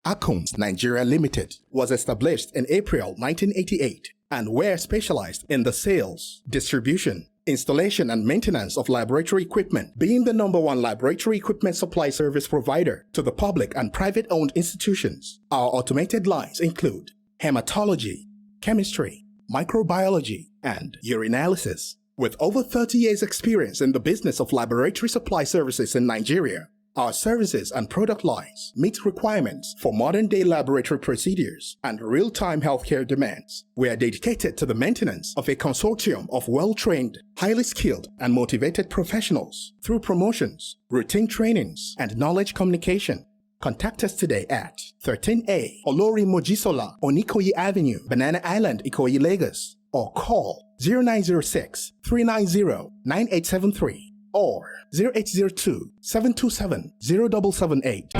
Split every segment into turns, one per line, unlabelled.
ACOUNS Nigeria Limited was established in April 1988 and were specialized in the sales, distribution, installation and maintenance of laboratory equipment, being the #1 laboratory equipment supply service provider to the public and private-owned institutions. Our automated lines include hematology, chemistry, microbiology, and urinalysis. With over 30 years' experience in the business of laboratory supply services in Nigeria, our services and product lines meet requirements for modern-day laboratory procedures and real-time healthcare demands. We are dedicated to the maintenance of a consortium of well-trained, highly skilled, and motivated professionals through promotions, routine trainings, and knowledge communication. Contact us today at 13A Olori Mojisola, Onikoyi Avenue, Banana Island, Ikoyi, Lagos, or call 0906-390-9873 or 0802-727-0778.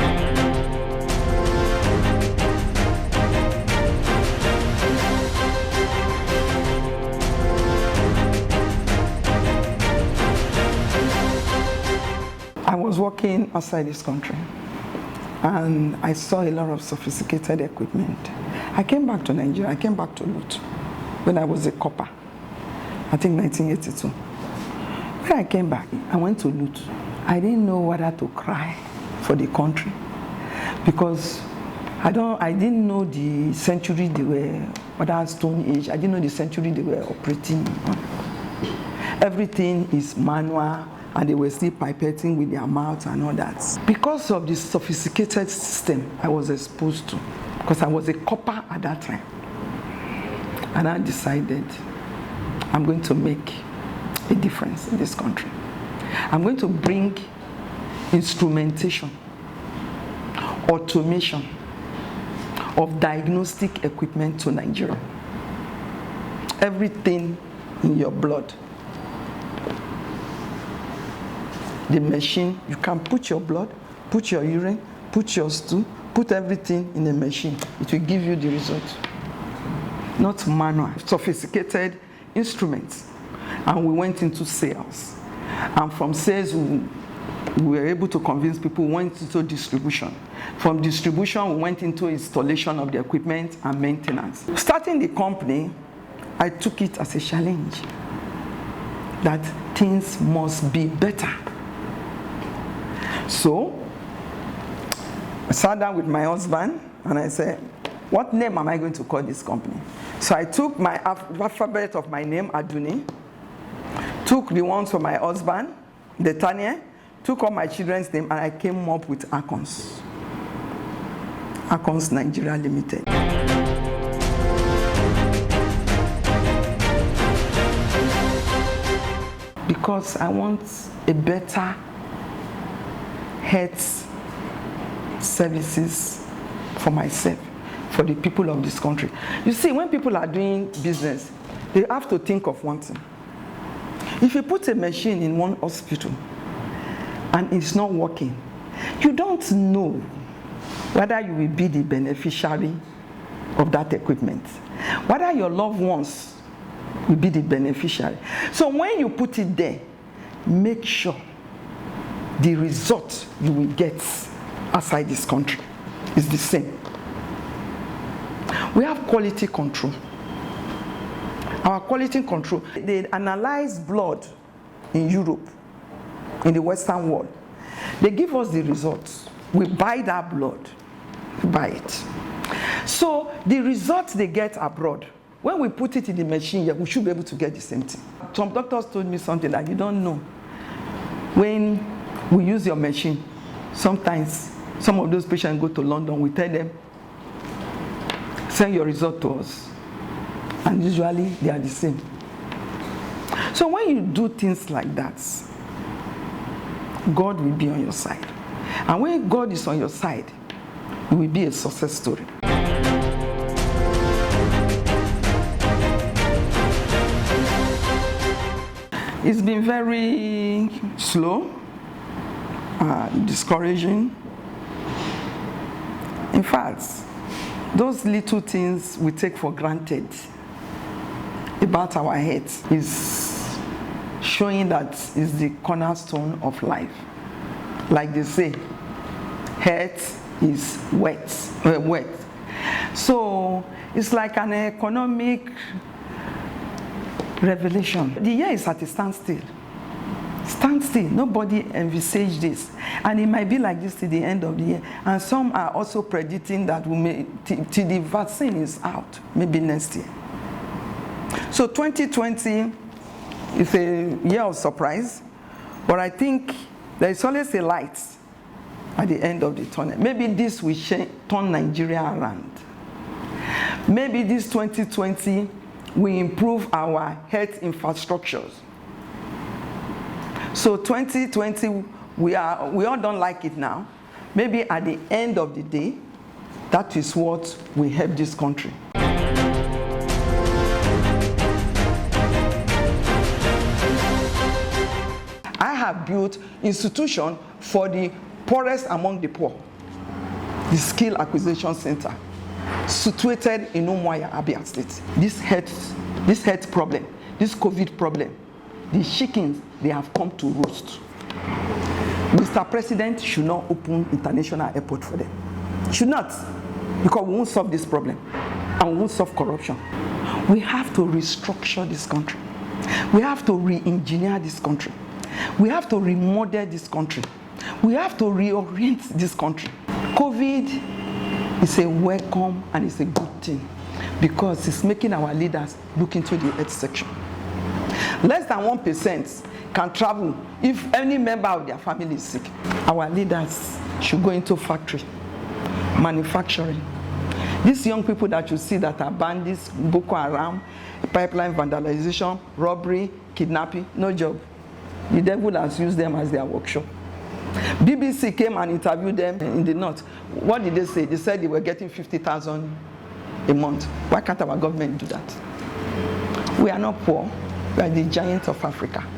I was working outside this country and I saw a lot of sophisticated equipment. I came back to Nigeria, I came back to Lut when I was a copper, I think 1982. When I came back, I went to Lut. I didn't know whether to cry for the country because I didn't know the century they were, whether Stone Age, I didn't know the century they were operating on. Everything is manual and they were still pipetting with their mouth and all that. Because of the sophisticated system I was exposed to, because I was a copper at that time, and I decided I'm going to make a difference in this country. I'm going to bring instrumentation, automation of diagnostic equipment to Nigeria. Everything in your blood. The machine, you can put your blood, put your urine, put your stool, put everything in a machine. It will give you the result. Not manual, sophisticated instruments. And we went into sales. And from sales, we were able to convince people, we went into distribution. From distribution, we went into installation of the equipment and maintenance. Starting the company, I took it as a challenge that things must be better. So, I sat down with my husband and I said, what name am I going to call this company? So I took my alphabet of my name, Aduni, took the ones for my husband, Detania, took all my children's name, and I came up with ACOUNS. ACOUNS Nigeria Limited. Because I want a better health services for myself, for the people of this country. You see, when people are doing business, they have to think of one thing. If you put a machine in one hospital and it's not working, you don't know whether you will be the beneficiary of that equipment, whether your loved ones will be the beneficiary. So when you put it there, make sure the result you will get outside this country is the same. We have quality control. Our quality control, they analyze blood in Europe, in the Western world. They give us the results. We buy that blood, we buy it. So the results they get abroad, when we put it in the machine here, we should be able to get the same thing. Some doctors told me something that you don't know. When we use your machine, sometimes some of those patients go to London, we tell them, send your result to us. And usually they are the same. So when you do things like that, God will be on your side. And when God is on your side, it will be a success story. It's been very slow, discouraging. In fact, those little things we take for granted about our heads is showing that is the cornerstone of life. Like they say, health is wet. So it's like an economic revelation. The year is at a standstill. Standstill. Nobody envisaged this, and it might be like this till the end of the year. And some are also predicting that we may till the vaccine is out, maybe next year. So 2020 is a year of surprise, but I think there is always a light at the end of the tunnel. Maybe this will turn Nigeria around. Maybe this 2020 will improve our health infrastructures. So 2020, we all don't like it now. Maybe at the end of the day, that is what will help this country. I have built institution for the poorest among the poor, the Skill Acquisition Center, situated in Umuahia, Abia State. This health problem, this COVID problem, the chickens, they have come to roost. Mr. President should not open international airport for them. Should not, because we won't solve this problem and we won't solve corruption. We have to restructure this country. We have to re-engineer this country. We have to remodel this country. We have to reorient this country. COVID is a welcome and it's a good thing because it's making our leaders look into the health section. Less than 1% can travel if any member of their family is sick. Our leaders should go into factory, manufacturing. These young people that you see that are bandits, Boko Haram, pipeline vandalization, robbery, kidnapping, no job. The devil has used them as their workshop. BBC came and interviewed them in the north. What did they say? They said they were getting 50,000 a month. Why can't our government do that? We are not poor. We are the giant of Africa.